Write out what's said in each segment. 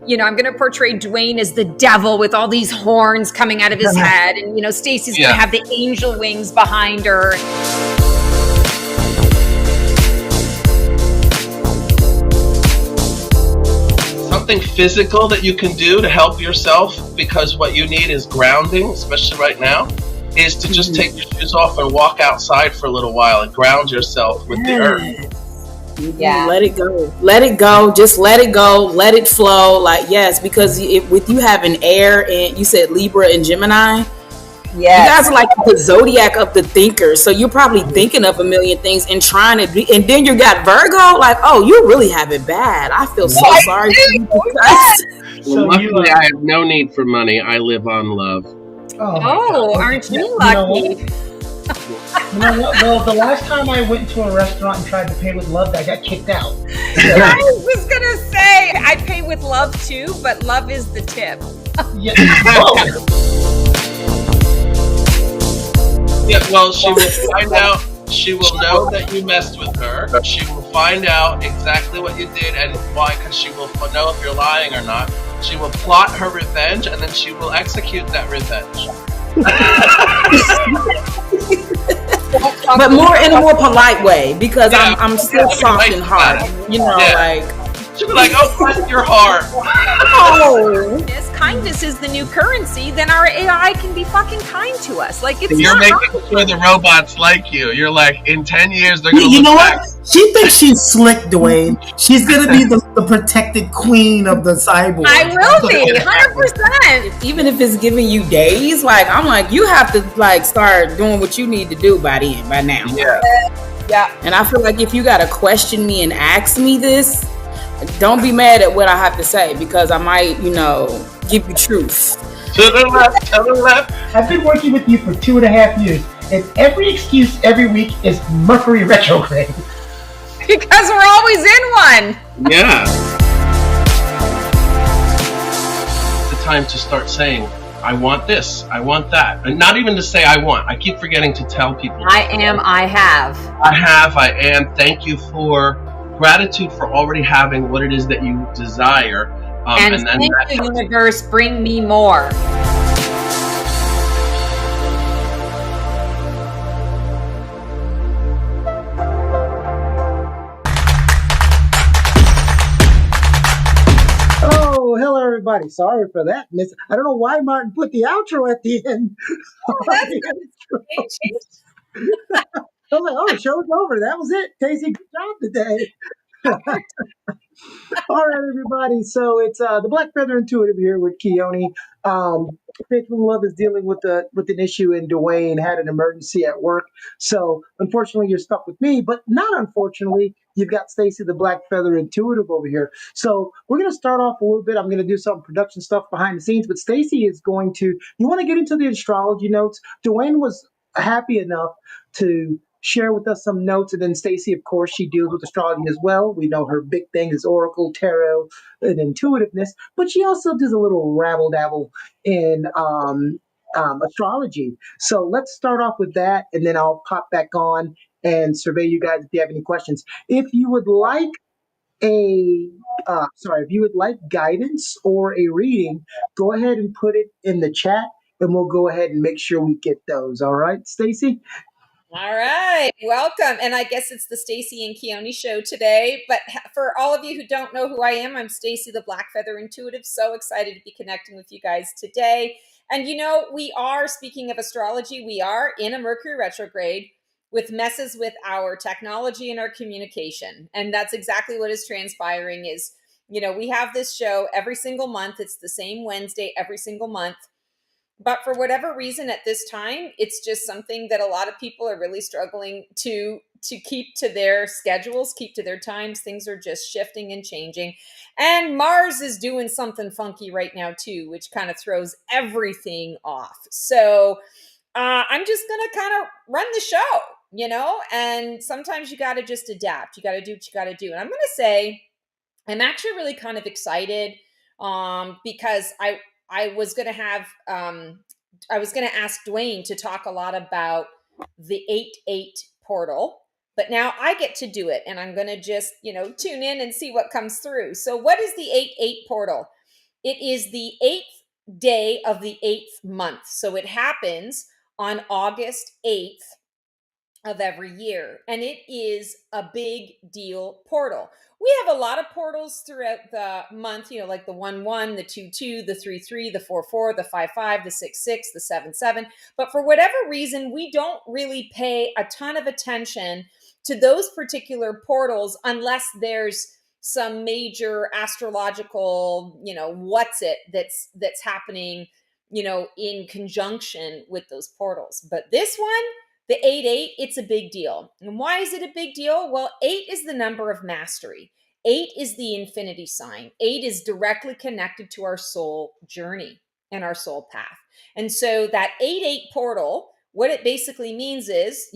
I'm going to portray Dwayne as the devil with all these horns coming out of his head. And, Stacy's going to have the angel wings behind her. Something physical that you can do to help yourself, because what you need is grounding, especially right now, is to just take your shoes off and walk outside for a little while and ground yourself with the earth. Yeah, let it go, just let it go, let it flow. Because with you having air, and you said Libra and Gemini, you guys are like the zodiac of the thinkers, so you're probably thinking of a million things and trying to be, and then you got Virgo, you really have it bad. I feel so sorry for you. Well, luckily I have no need for money. I live on love. Oh, aren't you lucky? Well, the last time I went to a restaurant and tried to pay with love, I got kicked out. I was going to say, I pay with love too, but love is the tip. Well, she will find out. She will know that you messed with her. She will find out exactly what you did and why, because she will know if you're lying or not. She will plot her revenge, and then she will execute that revenge. But in a more polite way, because I'm still soft and hard. She'll be like, "Oh, bless your heart." If kindness is the new currency, then our AI can be fucking kind to us. You're making sure the robots like you. You're like, in 10 years, they're gonna. You know back. what? She thinks she's slick, Dwayne. She's gonna be the protected queen of the cyborg. I will be 100%. Even if it's giving you days, I'm like, you have to start doing what you need to do by now. Yeah. And I feel like if you gotta question me and ask me this, don't be mad at what I have to say, because I might, give you truth. To the left. I've been working with you for 2.5 years, and every excuse every week is Mercury retrograde. Because we're always in one. Yeah. It's the time to start saying, I want this, I want that. And not even to say I want. I keep forgetting to tell people. I have. I am. Thank you for gratitude for already having what it is that you desire. And thank you, universe, bring me more. Oh, hello, everybody. Sorry for that, miss. I don't know why Martin put the outro at the end. I'm like, oh, show's over. That was it. Casey, good job today. All right, everybody. So it's the Black Feather Intuitive here with Keone. Faithfulinlove is dealing with an issue, and Dwayne had an emergency at work. So unfortunately, you're stuck with me. But not unfortunately, you've got Stacy, the Black Feather Intuitive, over here. So we're going to start off a little bit. I'm going to do some production stuff behind the scenes, but Stacy is going to. You want to get into the astrology notes? Dwayne was happy enough to share with us some notes, and then Stacy, of course, she deals with astrology as well. We know her big thing is oracle, tarot, and intuitiveness, but she also does a little rabble dabble in astrology. So let's start off with that, and then I'll pop back on and survey you guys if you have any questions. If you would like guidance or a reading, go ahead and put it in the chat, and we'll go ahead and make sure we get those. All right, Stacy? All right, welcome. And I guess it's the Stacy and Keone show today. But for all of you who don't know who I am, I'm Stacy, the Black Feather Intuitive. So excited to be connecting with you guys today. And we are, speaking of astrology, we are in a Mercury retrograde with messes with our technology and our communication. And that's exactly what is transpiring is, we have this show every single month. It's the same Wednesday every single month. But for whatever reason at this time, it's just something that a lot of people are really struggling to keep to their schedules, keep to their times. Things are just shifting and changing. And Mars is doing something funky right now too, which kind of throws everything off. So I'm just going to kind of run the show, and sometimes you got to just adapt. You got to do what you got to do. And I'm going to say, I'm actually really kind of excited because I was going to have, I was going to ask Dwayne to talk a lot about the 8-8 portal, but now I get to do it, and I'm going to just, tune in and see what comes through. So what is the 8-8 portal? It is the 8th day of the 8th month. So it happens on August 8th of every year. And it is a big deal portal. We have a lot of portals throughout the month, like the 1-1, the 2-2, the 3-3, the 4-4, the 5-5, the 6-6, the 7-7. But for whatever reason, we don't really pay a ton of attention to those particular portals unless there's some major astrological, what's it that's happening, in conjunction with those portals. But this one, the 8-8, it's a big deal. And why is it a big deal? Well, 8 is the number of mastery. 8 is the infinity sign. 8 is directly connected to our soul journey and our soul path. And so that 8-8 portal, what it basically means is,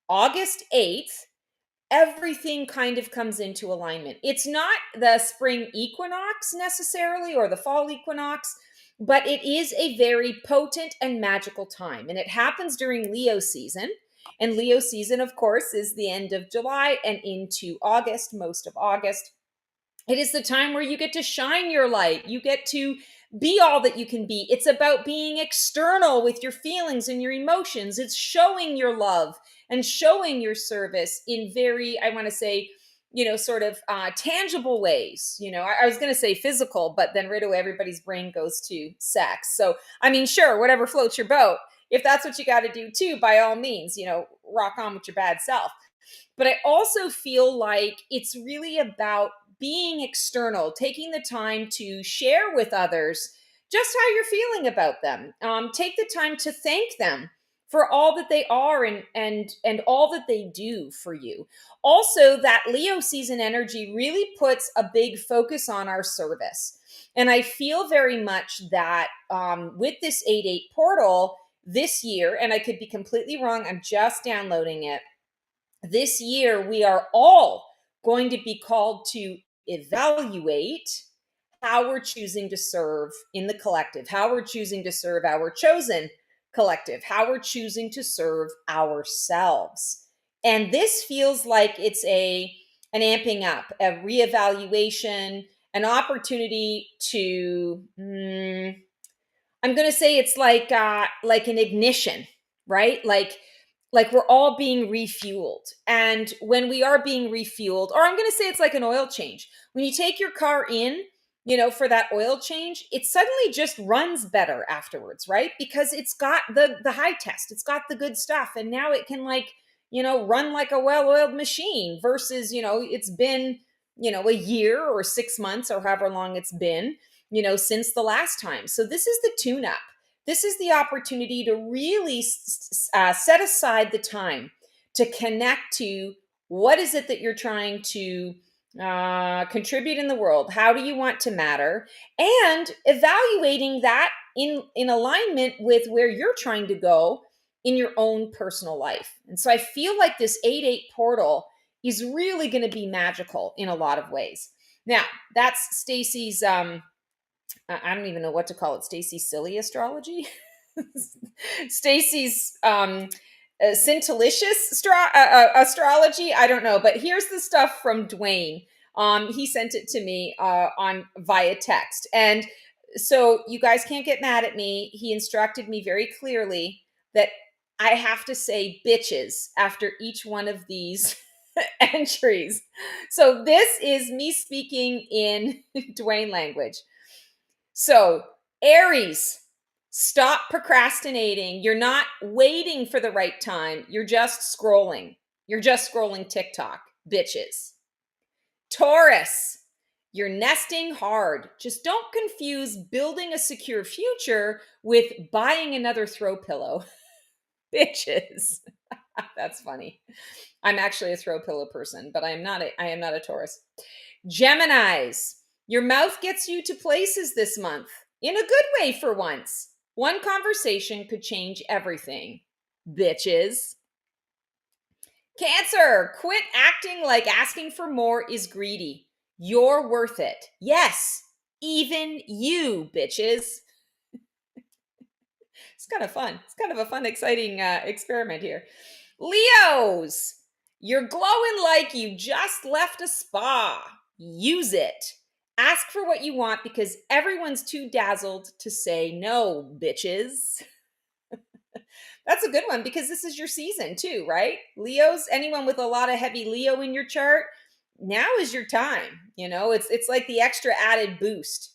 August 8th, everything kind of comes into alignment. It's not the spring equinox necessarily or the fall equinox, but it is a very potent and magical time. And it happens during Leo season. And Leo season, of course, is the end of July and into August, most of August. It is the time where you get to shine your light. You get to be all that you can be. It's about being external with your feelings and your emotions. It's showing your love and showing your service in very, I want to say, sort of tangible ways. I was going to say physical, but then right away everybody's brain goes to sex. So, sure, whatever floats your boat. If that's what you got to do too, by all means, rock on with your bad self. But I also feel like it's really about being external, taking the time to share with others just how you're feeling about them. Take the time to thank them for all that they are and all that they do for you. Also, that Leo season energy really puts a big focus on our service. And I feel very much that with this 8-8 portal this year, and I could be completely wrong, I'm just downloading it. This year, we are all going to be called to evaluate how we're choosing to serve in the collective, how we're choosing to serve our chosen collective, how we're choosing to serve ourselves. And this feels like it's an amping up, a reevaluation, an opportunity to, I'm going to say it's like an ignition, right? Like we're all being refueled. And when we are being refueled, or I'm going to say it's like an oil change. When you take your car in, for that oil change, it suddenly just runs better afterwards, right? Because it's got the high test, it's got the good stuff. And now it can run like a well-oiled machine versus, it's been, a year or 6 months or however long it's been, since the last time. So this is the tune-up. This is the opportunity to really set aside the time to connect to what is it that you're trying to contribute in the world. How do you want to matter? And evaluating that in alignment with where you're trying to go in your own personal life. And so I feel like this 8-8 portal is really going to be magical in a lot of ways. Now, that's Stacy's I don't even know what to call it. Stacy's silly astrology. Stacy's scintillicious astrology. I don't know, but here's the stuff from Dwayne. He sent it to me on via text, and so you guys can't get mad at me. He instructed me very clearly that I have to say bitches after each one of these entries. So this is me speaking in Dwayne language. So, Aries, stop procrastinating. You're not waiting for the right time. You're just scrolling. You're just scrolling TikTok, bitches. Taurus, you're nesting hard. Just don't confuse building a secure future with buying another throw pillow. Bitches. That's funny. I'm actually a throw pillow person, but I am not a Taurus. Geminis, your mouth gets you to places this month in a good way for once. One conversation could change everything. Bitches. Cancer, quit acting like asking for more is greedy. You're worth it. Yes, even you, bitches. It's kind of fun. It's kind of a fun, exciting experiment here. Leos, you're glowing like you just left a spa. Use it. Ask for what you want because everyone's too dazzled to say no, bitches. That's a good one because this is your season too, right? Leos, anyone with a lot of heavy Leo in your chart, now is your time. It's like the extra added boost.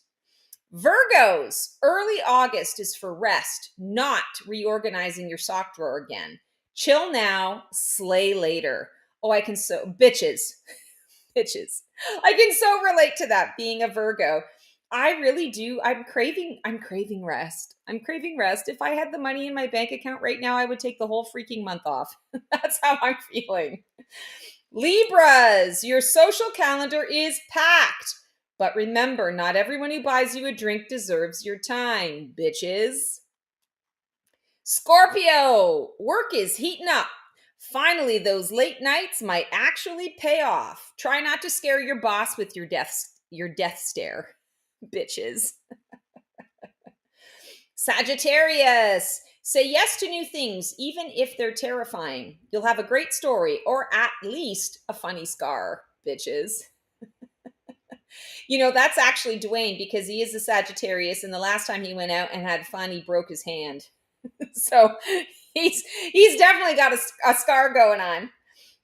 Virgos, early August is for rest, not reorganizing your sock drawer again. Chill now, slay later. Oh, I can so bitches. Bitches. I can so relate to that being a Virgo. I really do. I'm craving rest. I'm craving rest. If I had the money in my bank account right now, I would take the whole freaking month off. That's how I'm feeling. Libras, your social calendar is packed. But remember, not everyone who buys you a drink deserves your time, bitches. Scorpio, work is heating up. Finally, those late nights might actually pay off. Try not to scare your boss with your death stare, bitches. Sagittarius, say yes to new things, even if they're terrifying. You'll have a great story, or at least a funny scar, bitches. That's actually Dwayne because he is a Sagittarius, and the last time he went out and had fun, he broke his hand. So he's definitely got a scar going on.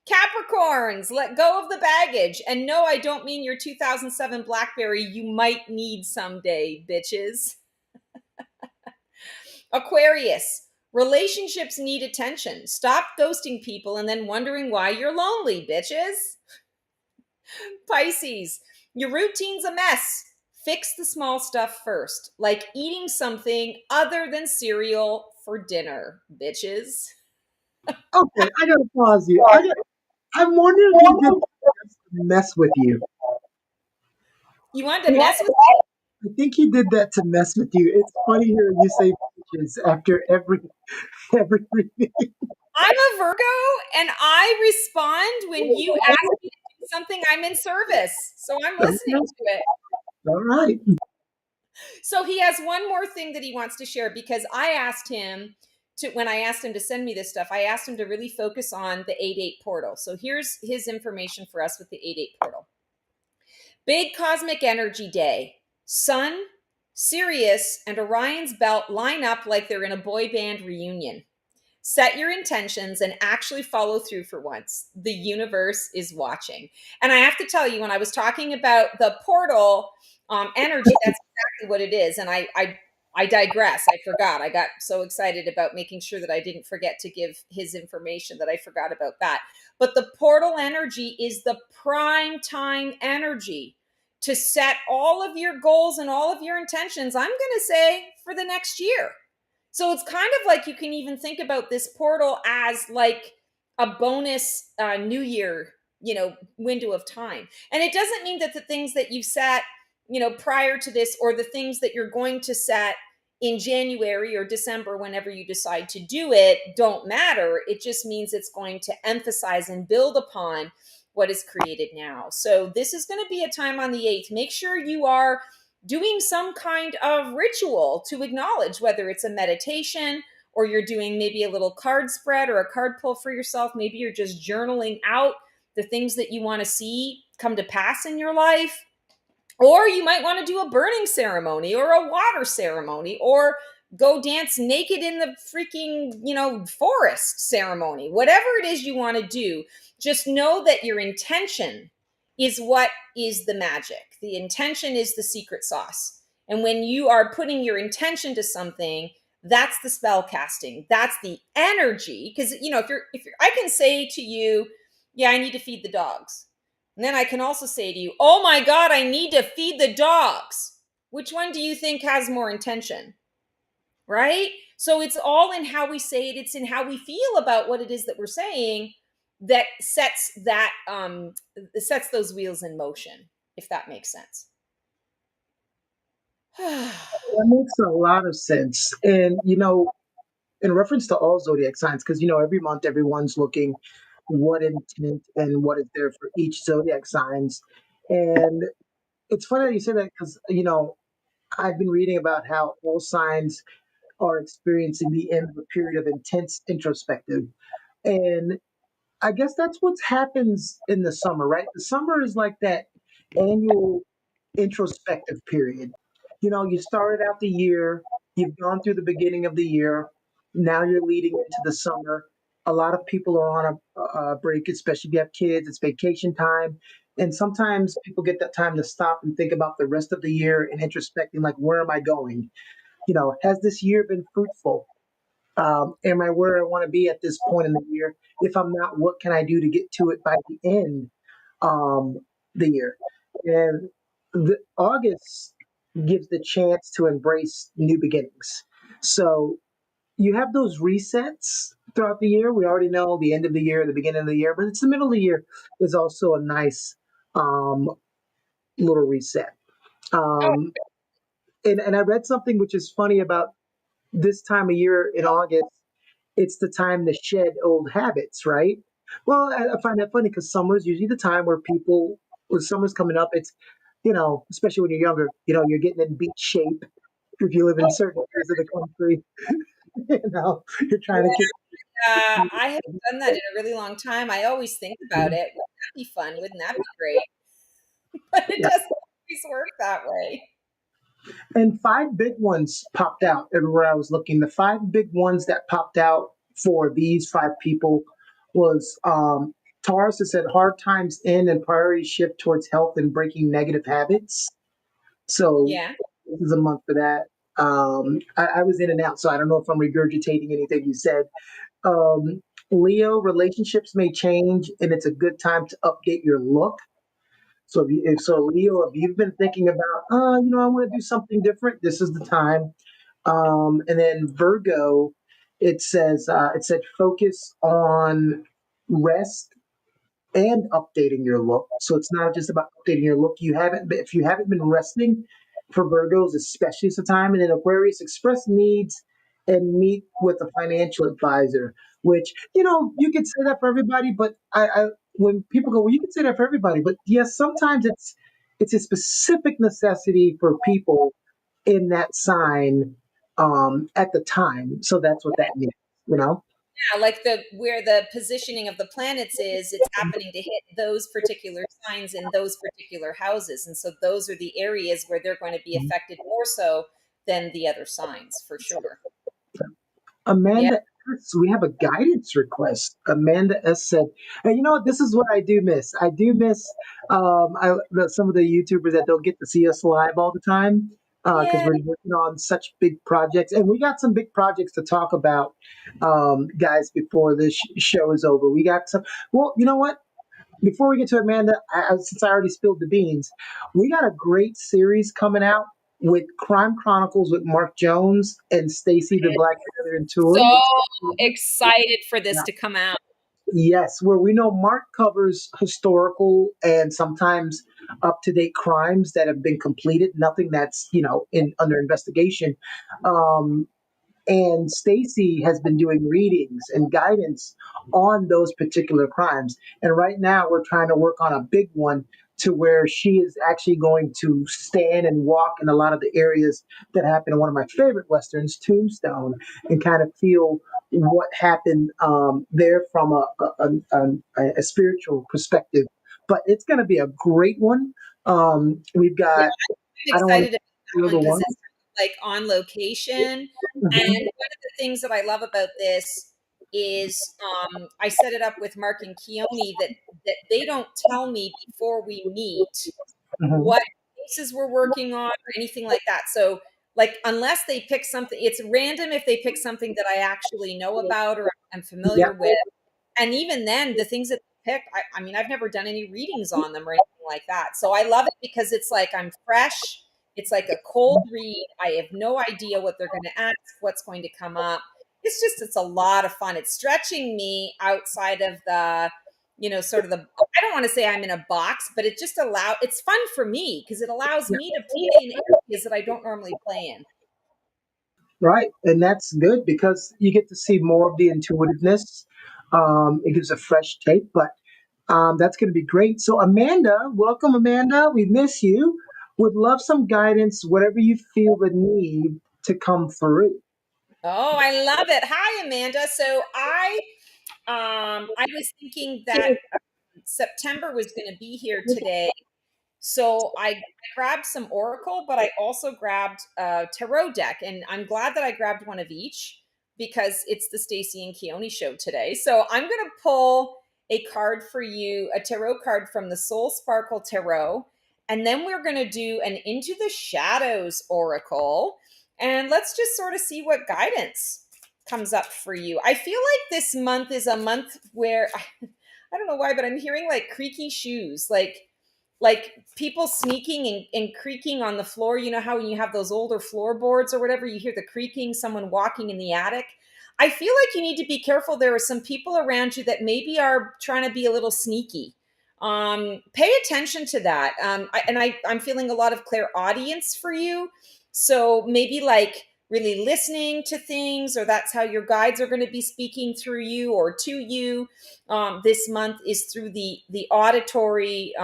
Capricorns, let go of the baggage. And no, I don't mean your 2007 BlackBerry you might need someday, bitches. Aquarius, relationships need attention. Stop ghosting people and then wondering why you're lonely, bitches. Pisces, your routine's a mess. Fix the small stuff first, like eating something other than cereal for dinner, bitches. Okay, I gotta pause you. I'm wondering if he did that to mess with you. You wanted to mess with me? I think he did that to mess with you. It's funny hearing you say bitches after every reading. I'm a Virgo and I respond when you ask me to do something. I'm in service. So I'm listening to it. All right. So he has one more thing that he wants to share because I asked him when I asked him to send me this stuff, I asked him to really focus on the 8-8 portal. So here's his information for us with the 8-8 portal. Big cosmic energy day. Sun, Sirius, and Orion's belt line up like they're in a boy band reunion. Set your intentions and actually follow through for once. The universe is watching. And I have to tell you, when I was talking about the portal energy, that's exactly what it is. And I digress. I forgot. I got so excited about making sure that I didn't forget to give his information that I forgot about that. But the portal energy is the prime time energy to set all of your goals and all of your intentions, I'm going to say, for the next year. So it's kind of like you can even think about this portal as like a bonus new year, window of time. And it doesn't mean that the things that you set, prior to this or the things that you're going to set in January or December, whenever you decide to do it, don't matter. It just means it's going to emphasize and build upon what is created now. So this is going to be a time on the 8th. Make sure you are doing some kind of ritual to acknowledge, whether it's a meditation or you're doing maybe a little card spread or a card pull for yourself. Maybe you're just journaling out the things that you want to see come to pass in your life. Or you might want to do a burning ceremony or a water ceremony or go dance naked in the freaking, forest ceremony. Whatever it is you want to do, just know that your intention is what is the magic. The intention is the secret sauce. And when you are putting your intention to something, that's the spell casting. That's the energy. Because, I can say to you, yeah, I need to feed the dogs. And then I can also say to you, oh my God, I need to feed the dogs. Which one do you think has more intention? Right? So it's all in how we say it. It's in how we feel about what it is that we're saying that sets those wheels in motion, if that makes sense. That makes a lot of sense. And, in reference to all zodiac signs, because, every month everyone's looking what intent and what is there for each zodiac signs. And it's funny that you say that because, I've been reading about how all signs are experiencing the end of a period of intense introspective. And I guess that's what happens in the summer, right? The summer is like that annual introspective period. You started out the year, you've gone through the beginning of the year, now you're leading into the summer. A lot of people are on a break, especially if you have kids, it's vacation time. And sometimes people get that time to stop and think about the rest of the year and introspecting, like, where am I going? Has this year been fruitful? Am I where I want to be at this point in the year? If I'm not, what can I do to get to it by the end um, the year? And August gives the chance to embrace new beginnings. So you have those resets throughout the year. We already know the end of the year, the beginning of the year, but it's the middle of the year is also a nice um, little reset. Oh, Um, and I read something which is funny about this time of year in August. It's the time to shed old habits, right? Well, I find that funny because summer is usually the time where people, when summer's coming up, it's, especially when you're younger, you're getting in beach shape. If you live in certain areas of the country, you're trying to keep. I haven't done that in a really long time. I always think about it. Wouldn't that be fun? Wouldn't that be great? But it Yeah. doesn't always work that way. And five big ones popped out everywhere I was looking. The five big ones that popped out for these five people was Taurus has said hard times end and priorities shift towards health and breaking negative habits. So Yeah. this is a month for that. I was in and out, so I don't know if I'm regurgitating anything you said. Leo, relationships may change, and it's a good time to update your look. So, Leo, if you've been thinking about, I want to do something different, this is the time. And then Virgo, it said focus on rest and updating your look. So it's not just about updating your look. If you haven't been resting, for Virgos, especially it's the time. And then Aquarius, express needs and meet with a financial advisor. Which you could say that for everybody, but when people go, well, you can say that for everybody, but yes, sometimes it's a specific necessity for people in that sign at the time. So that's what that means. You know. Yeah, like where the positioning of the planets is, it's happening to hit those particular signs in those particular houses. And so those are the areas where they're going to be affected more so than the other signs, for sure. Yeah. Amanda S, we have a guidance request. Amanda S said, and you know what? This is what I do miss. I do miss some of the YouTubers that don't get to see us live all the time because Yeah. we're working on such big projects. And we got some big projects to talk about, guys, before this show is over. We got some. Well, you know what? Before we get to Amanda, since I already spilled the beans, we got a great series coming out with Crime Chronicles with Mark Jones and Stacy the Black Panther So Intuitive. excited for this Yeah. to come out. Yes, where we know Mark covers historical and sometimes up to date crimes that have been completed, nothing that's in under investigation. Um, and Stacy has been doing readings and guidance on those particular crimes. And right now we're trying to work on a big one to where she is actually going to stand and walk in a lot of the areas that happened in one of my favorite westerns, Tombstone, and kind of feel what happened there from a spiritual perspective. But it's going to be a great one. We've Yeah, got, I'm I don't want excited to about spoil that the one because one. it's like on location. And Mhm. one of the things that I love about this is I set it up with Mark and Keone that they don't tell me before we meet Mhm. what cases we're working on or anything like that. So, like, unless they pick something, it's random if they pick something that I actually know about or I'm familiar Yep. with. And even then, the things that they pick, I mean, I've never done any readings on them or anything like that. So I love it because it's like I'm fresh. It's like a cold read. I have no idea what they're going to ask, what's going to come up. It's a lot of fun. It's stretching me outside of sort of I don't want to say I'm in a box, but it's fun for me because it allows me to play in areas that I don't normally play in. Right. And that's good because you get to see more of the intuitiveness. It gives a fresh take, but that's going to be great. So, Amanda, welcome, Amanda. We miss you. Would love some guidance, whatever you feel the need to come through. Oh, I love it. Hi, Amanda. So I was thinking that September was going to be here today. So I grabbed some oracle, but I also grabbed a tarot deck, and I'm glad that I grabbed one of each because it's the Stacey and Keone show today. So I'm going to pull a card for you, a tarot card from the Soul Sparkle Tarot, and then we're going to do an Into the Shadows oracle, and let's just sort of see what guidance comes up for you. I feel like this month is a month where I don't know why, but I'm hearing like creaky shoes, like people sneaking and creaking on the floor. You know how when you have those older floorboards or whatever, you hear the creaking, someone walking in the attic. I feel like you need to be careful. There are some people around you that maybe are trying to be a little sneaky. Pay attention to that. I'm feeling a lot of clairaudience for you. So maybe like really listening to things, or that's how your guides are going to be speaking through you or to you. This month is through the auditory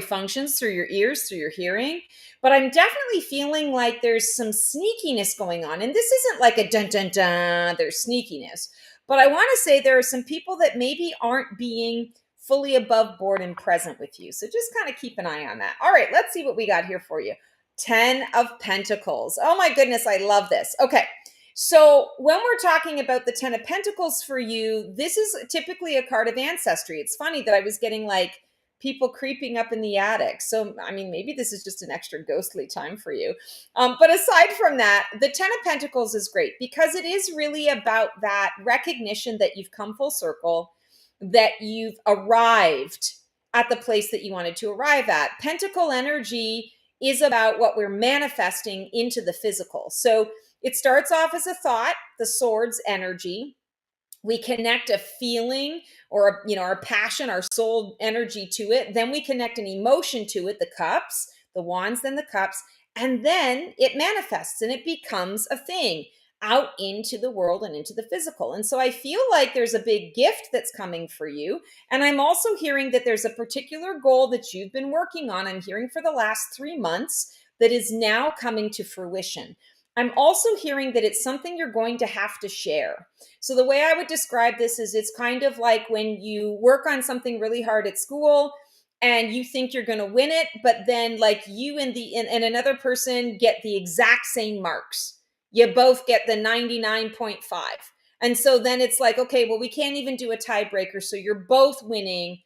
functions, through your ears, through your hearing. But I'm definitely feeling like there's some sneakiness going on. And this isn't like a dun dun dun, there's sneakiness. But I want to say there are some people that maybe aren't being fully above board and present with you. So just kind of keep an eye on that. All right, let's see what we got here for you. 10 of Pentacles. Oh my goodness, I love this. Okay. So when we're talking about the 10 of Pentacles for you, this is typically a card of ancestry. It's funny that I was getting like people creeping up in the attic. So, I mean, maybe this is just an extra ghostly time for you. But aside from that, the 10 of Pentacles is great because it is really about that recognition that you've come full circle, that you've arrived at the place that you wanted to arrive at. Pentacle energy is about what we're manifesting into the physical. So it starts off as a thought, the swords energy. We connect a feeling or our passion, our soul energy to it. Then we connect an emotion to it, the cups, the wands, then the cups, and then it manifests and it becomes a thing out into the world and into the physical. And so I feel like there's a big gift that's coming for you. And I'm also hearing that there's a particular goal that you've been working on, I'm hearing for the last 3 months, that is now coming to fruition. I'm also hearing that it's something you're going to have to share. So the way I would describe this is it's kind of like when you work on something really hard at school and you think you're going to win it, but then like you and another person get the exact same marks. You both get the 99.5. And so then it's like, okay, well, we can't even do a tiebreaker. So you're both winning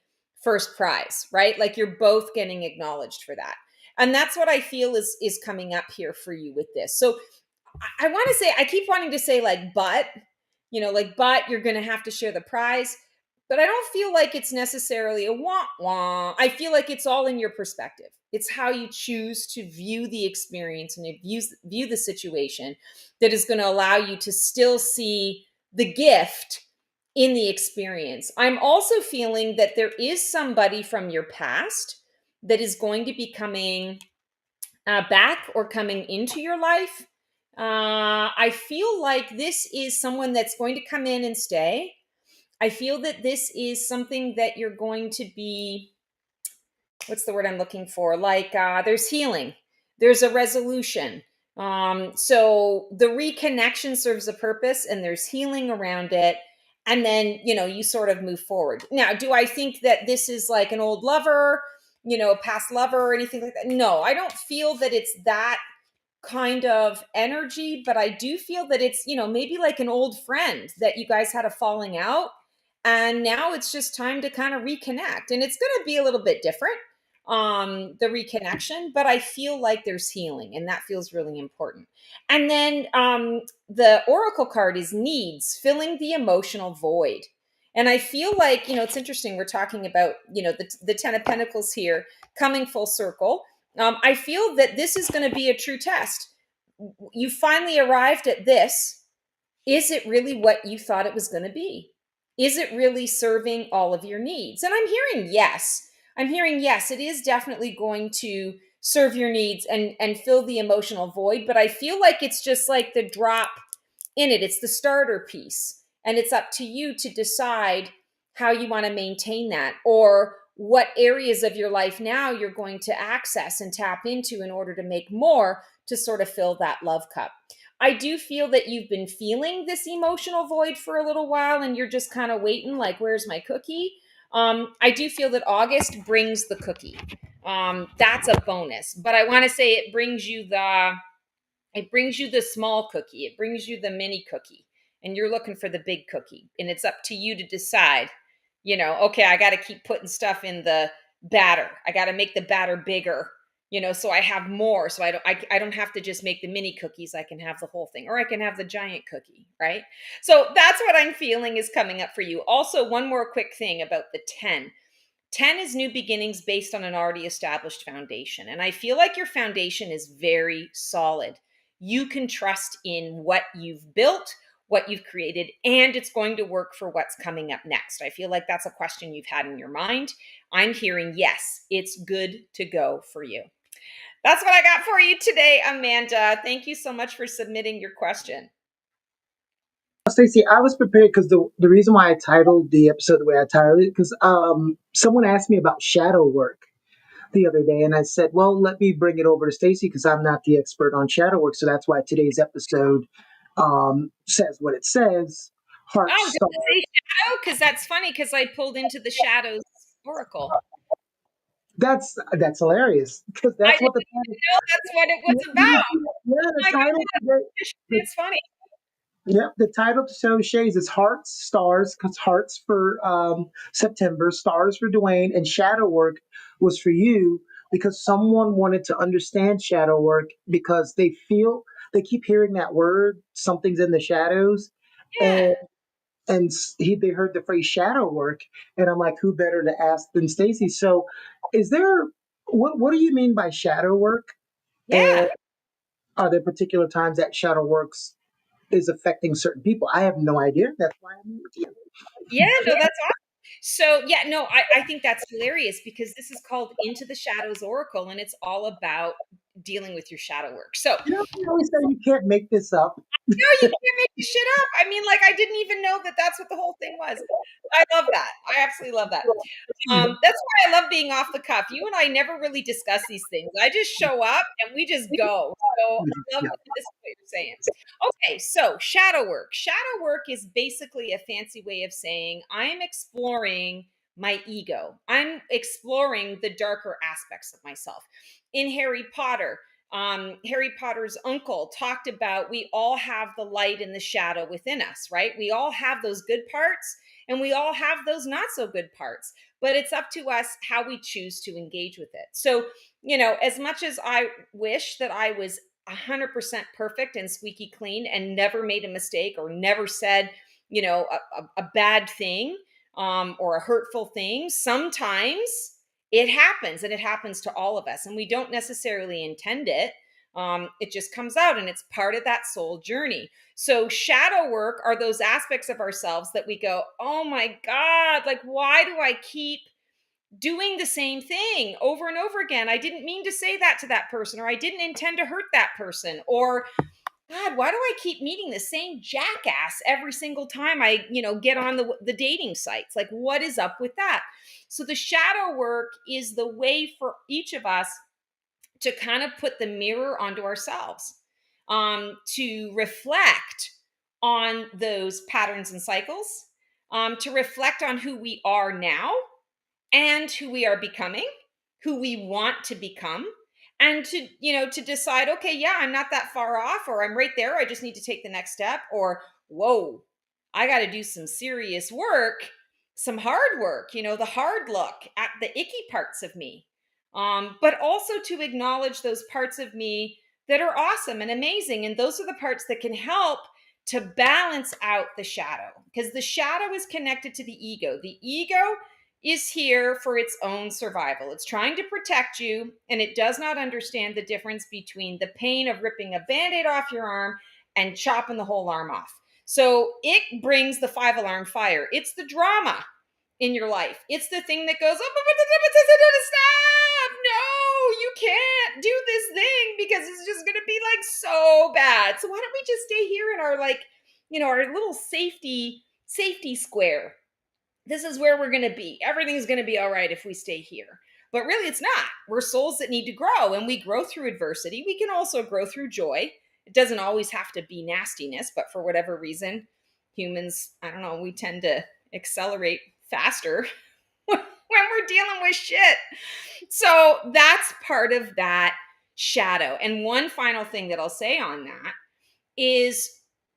first prize, right? Like you're both getting acknowledged for that. And that's what I feel is coming up here for you with this. So I want to say, I keep wanting to say like, but you're going to have to share the prize. But I don't feel like it's necessarily a wah-wah. I feel like it's all in your perspective. It's how you choose to view the experience and view the situation that is going to allow you to still see the gift in the experience. I'm also feeling that there is somebody from your past that is going to be coming back or coming into your life. I feel like this is someone that's going to come in and stay. I feel that this is something that you're going to be, what's the word I'm looking for? Like there's healing, there's a resolution. So the reconnection serves a purpose and there's healing around it. And then, you sort of move forward. Now, do I think that this is like an old lover, past lover or anything like that? No, I don't feel that it's that kind of energy, but I do feel that it's, maybe like an old friend that you guys had a falling out. And now it's just time to kind of reconnect. And it's going to be a little bit different, the reconnection, but I feel like there's healing and that feels really important. And then the oracle card is needs, filling the emotional void. And I feel like, it's interesting. We're talking about, the 10 of Pentacles here coming full circle. I feel that this is going to be a true test. You finally arrived at this. Is it really what you thought it was going to be? Is it really serving all of your needs? And I'm hearing yes. It is definitely going to serve your needs and fill the emotional void. But I feel like it's just like the drop in it. It's the starter piece. And it's up to you to decide how you want to maintain that, or what areas of your life now you're going to access and tap into in order to make more to sort of fill that love cup. I do feel that you've been feeling this emotional void for a little while and you're just kind of waiting like, where's my cookie? I do feel that August brings the cookie. That's a bonus, but I want to say it brings you the small cookie. It brings you the mini cookie, and you're looking for the big cookie. And it's up to you to decide, okay, I got to keep putting stuff in the batter. I got to make the batter bigger, so I have more. So I don't have to just make the mini cookies. I can have the whole thing, or I can have the giant cookie, right? So that's what I'm feeling is coming up for you. Also, one more quick thing about the 10. 10 is new beginnings based on an already established foundation. And I feel like your foundation is very solid. You can trust in what you've built, what you've created, and it's going to work for what's coming up next. I feel like that's a question you've had in your mind. I'm hearing, yes, it's good to go for you. That's what I got for you today, Amanda. Thank you so much for submitting your question. Stacey, I was prepared because the reason why I titled the episode the way I titled it, because someone asked me about shadow work the other day, and I said, well, let me bring it over to Stacey because I'm not the expert on shadow work. So that's why today's episode says what it says. Heart Oh, does star. it say shadow? Because that's funny because I pulled into the shadows oracle. That's hilarious because I that's what didn't the even title. know that's what it was Yeah, about. yeah, Oh the my title. God, it's funny. Yep, the title to show shades is Hearts, Stars, because Hearts for September, Stars for Dwayne, and Shadow Work was for you because someone wanted to understand shadow work because they keep hearing that word, something's in the shadows, Yeah. and they heard the phrase shadow work, and I'm like, who better to ask than Stacy? So, is there what do you mean by shadow work? And Yeah. are there particular times that shadow works is affecting certain people? I have no idea. That's why I'm here with you. Yeah, no, that's awesome. So, yeah, no, I think that's hilarious because this is called Into the Shadows Oracle and it's all about dealing with your shadow work. So, You know, I always say you can't make this up. no, you can't make this shit up. I mean, like, I didn't even know that that's what the whole thing was. I love that. I absolutely love that. That's why I love being off the cuff. You and I never really discuss these things. I just show up and we just go. So I love Yeah. that this is what you're saying. Okay, so shadow work. Shadow work is basically a fancy way of saying I'm exploring my ego. I'm exploring the darker aspects of myself. In Harry Potter's uncle talked about we all have the light and the shadow within us, right? We all have those good parts and we all have those not so good parts, but it's up to us how we choose to engage with it. So, as much as I wish that I was 100% perfect and squeaky clean and never made a mistake or never said, a bad thing or a hurtful thing, sometimes it happens and it happens to all of us and we don't necessarily intend it. It just comes out and it's part of that soul journey. So shadow work are those aspects of ourselves that we go, oh my God, like, why do I keep doing the same thing over and over again? I didn't mean to say that to that person, or I didn't intend to hurt that person, or God, why do I keep meeting the same jackass every single time I, get on the dating sites? Like, what is up with that? So the shadow work is the way for each of us to kind of put the mirror onto ourselves, to reflect on those patterns and cycles, to reflect on who we are now and who we are becoming, who we want to become, and to decide, okay, yeah, I'm not that far off, or I'm right there. I just need to take the next step, or whoa, I got to do some serious work, some hard work, the hard look at the icky parts of me. But also to acknowledge those parts of me that are awesome and amazing. And those are the parts that can help to balance out the shadow, because the shadow is connected to the ego. The ego is here for its own survival. It's trying to protect you, and it does not understand the difference between the pain of ripping a band-aid off your arm and chopping the whole arm off. So it brings the 5-alarm fire. It's the drama in your life. It's the thing that goes, oh, stop! No, you can't do this thing because it's just going to be like so bad. So why don't we just stay here in our our little safety square? This is where we're going to be. Everything's going to be all right if we stay here. But really, it's not. We're souls that need to grow, and we grow through adversity. We can also grow through joy. It doesn't always have to be nastiness, but for whatever reason, humans, I don't know, we tend to accelerate faster when we're dealing with shit. So that's part of that shadow. And one final thing that I'll say on that is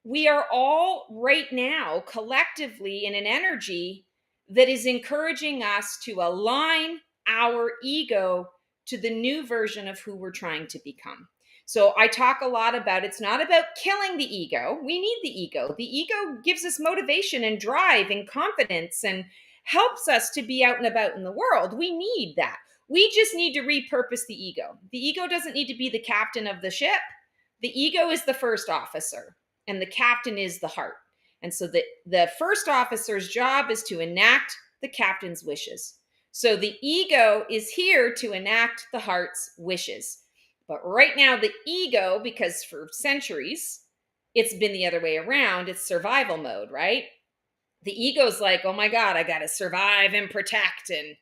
we are all right now collectively in an energy that is encouraging us to align our ego to the new version of who we're trying to become. So I talk a lot about it's not about killing the ego. We need the ego. The ego gives us motivation and drive and confidence and helps us to be out and about in the world. We need that. We just need to repurpose the ego. The ego doesn't need to be the captain of the ship. The ego is the first officer and the captain is the heart. And so the first officer's job is to enact the captain's wishes. So the ego is here to enact the heart's wishes. But right now, the ego, because for centuries, it's been the other way around, it's survival mode, right? The ego's like, oh my God, I got to survive and protect and,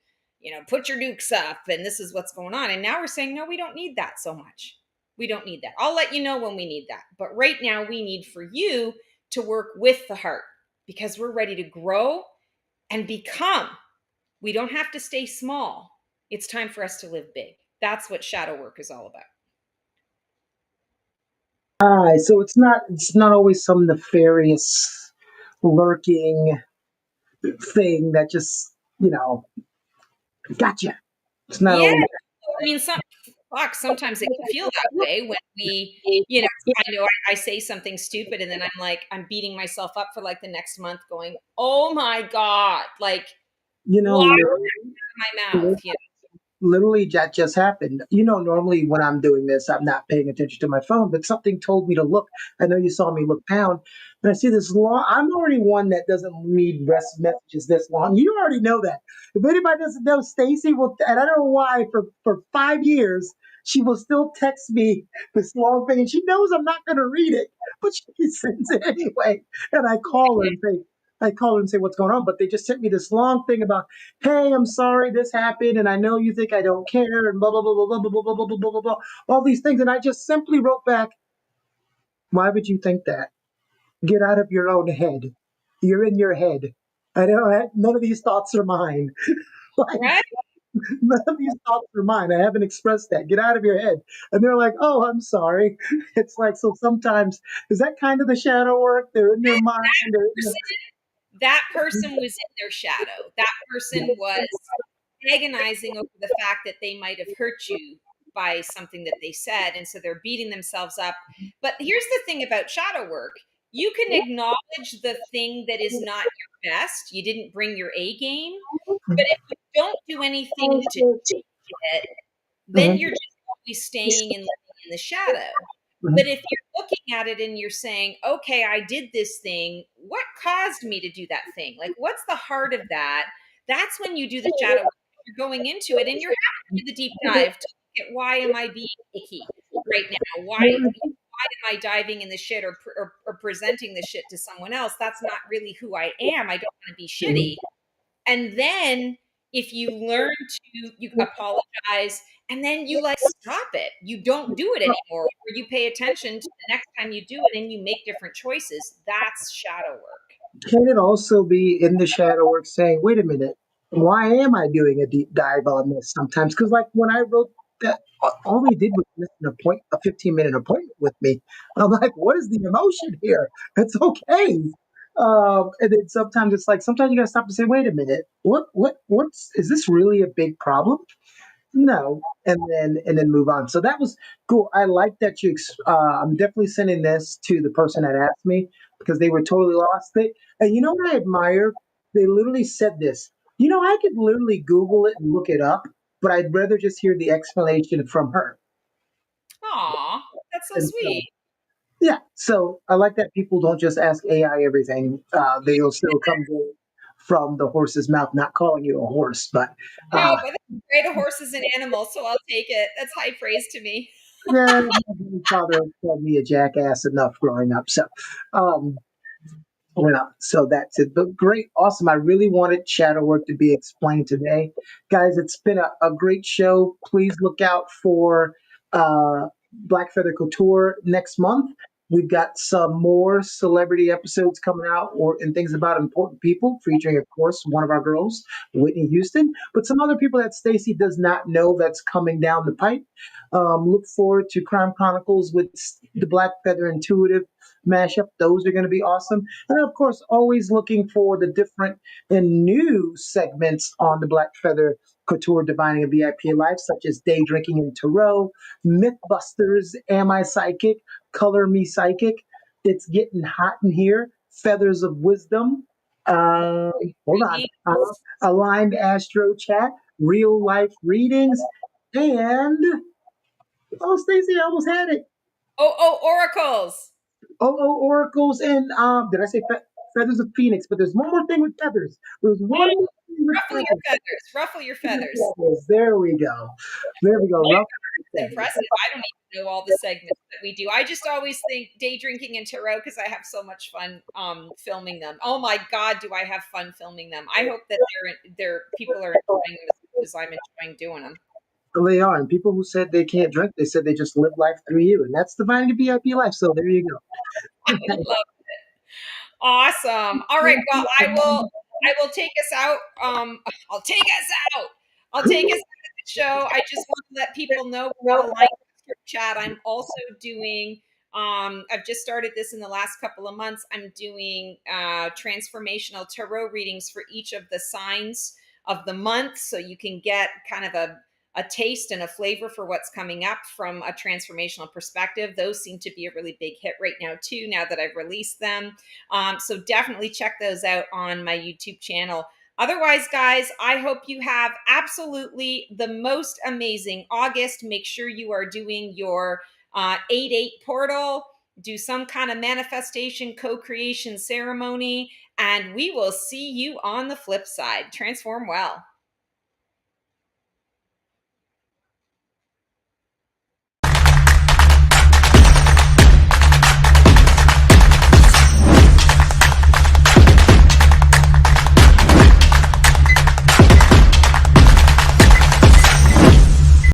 put your nukes up and this is what's going on. And now we're saying, no, we don't need that so much. We don't need that. I'll let you know when we need that. But right now, we need for you to work with the heart because we're ready to grow and become. We don't have to stay small. It's time for us to live big. That's what shadow work is all about. All right, so it's not always some nefarious lurking thing that just gotcha. It's not Yeah. always. I mean, sometimes it can feel that way when we, I know I say something stupid and then I'm beating myself up for like the next month going, oh my God, like, You know, why literally, my mouth? literally that just happened. Normally when I'm doing this, I'm not paying attention to my phone, but something told me to look. I know you saw me look down, and I see this long. I'm already one that doesn't read rest messages this long. You already know that. If anybody doesn't know, Stacy will, and I don't know why, for 5 years, she will still text me this long thing, and she knows I'm not going to read it, but she sends it anyway. And I call her and say what's going on, but they just sent me this long thing about, hey, I'm sorry this happened, and I know you think I don't care, and blah blah blah blah blah blah blah blah blah blah blah blah, all these things, and I just simply wrote back, why would you think that? Get out of your own head. You're in your head. I don't. None of these thoughts are mine. Like, Right? none of these thoughts are mine. I haven't expressed that. Get out of your head. And they're like, oh, I'm sorry. It's like, so sometimes is that kind of the shadow work? They're in their mind. They're in the, That person was in their shadow. That person was agonizing over the fact that they might have hurt you by something that they said. And so they're beating themselves up. But here's the thing about shadow work you can acknowledge the thing that is not your best. You didn't bring your A game. But if you don't do anything to change it, then Mhm. you're just always staying and living in the shadow. Mhm. But if you're looking at it and you're saying, okay, I did this thing, what caused me to do that thing? Like, what's the heart of that? That's when you do the shadow work. You're going into it and you're having to do the deep dive to look at why am I being icky right now? Why am I diving in the shit or presenting the shit to someone else? That's not really who I am. I don't want to be shitty. And then if you learn to, you apologize and then you like stop it. You don't do it anymore, or you pay attention to the next time you do it and you make different choices. That's shadow work. Can it also be in the shadow work saying, wait a minute, why am I doing a deep dive on this sometimes? Because, like, when I wrote that, all they did was miss a 15-minute appointment with me. I'm like, what is the emotion here? It's okay. And then sometimes it's like, sometimes you got to stop and say, wait a minute, is this really a big problem? No, and then move on. So that was cool. I like that I'm definitely sending this to the person that asked me because they were totally lost. And you know what I admire? They literally said this. I could literally Google it and look it up, but I'd rather just hear the explanation from her. Aw, that's so And so, sweet. yeah, so I like that people don't just ask AI everything. They'll still come from the horse's mouth, not calling you a horse, but No, uh, but that's great. A horse is an animal, so I'll take it. That's high praise to me. yeah, my grandfather called me a jackass enough growing up. Um, so that's it. But great, awesome. I really wanted shadow work to be explained today. Guys, it's been a great show. Please look out for Black Feather Couture next month. We've got some more celebrity episodes coming out and things about important people, featuring, of course, one of our girls, Whitney Houston, but some other people that Stacy does not know that's coming down the pipe. Look forward to Crime Chronicles with the Black Feather Intuitive mashup. Those are going to be awesome. And of course, always looking for the different and new segments on the Black Feather Couture Divining a VIP Life, such as Day Drinking and Tarot, Mythbusters, Am I Psychic, Color Me Psychic. It's getting hot in here. Feathers of Wisdom. Hold on. Aligned Astro Chat, Real Life Readings, and oh, Stacey, I almost had it. Oracles. Oracles, and did I say Feathers of Phoenix? But there's one more thing with feathers. There's one more thing with Ruffle your feathers. Ruffle your feathers. There we go. There we go. It's impressive. I don't even know all the segments that we do. I just always think Day Drinking and Tarot because I have so much fun filming them. Oh my God, do I have fun filming them? I hope that they're people are enjoying them as much as I'm enjoying doing them. They are. And people who said they can't drink, they said they just live life through you. And that's dividing a VIP life. So there you go. I love it. Awesome. All right. Well, I will take us out. I'll take us out. I'll take us out of the show. I just want to let people know we've got a line chat. I'm also doing I've just started this in the last couple of months. I'm doing transformational tarot readings for each of the signs of the month, so you can get kind of a taste and a flavor for what's coming up from a transformational perspective. Those seem to be a really big hit right now too, now that I've released them. So definitely check those out on my YouTube channel. Otherwise, guys, I hope you have absolutely the most amazing August. Make sure you are doing your 8/8 portal, do some kind of manifestation, co-creation ceremony, and we will see you on the flip side. Transform well.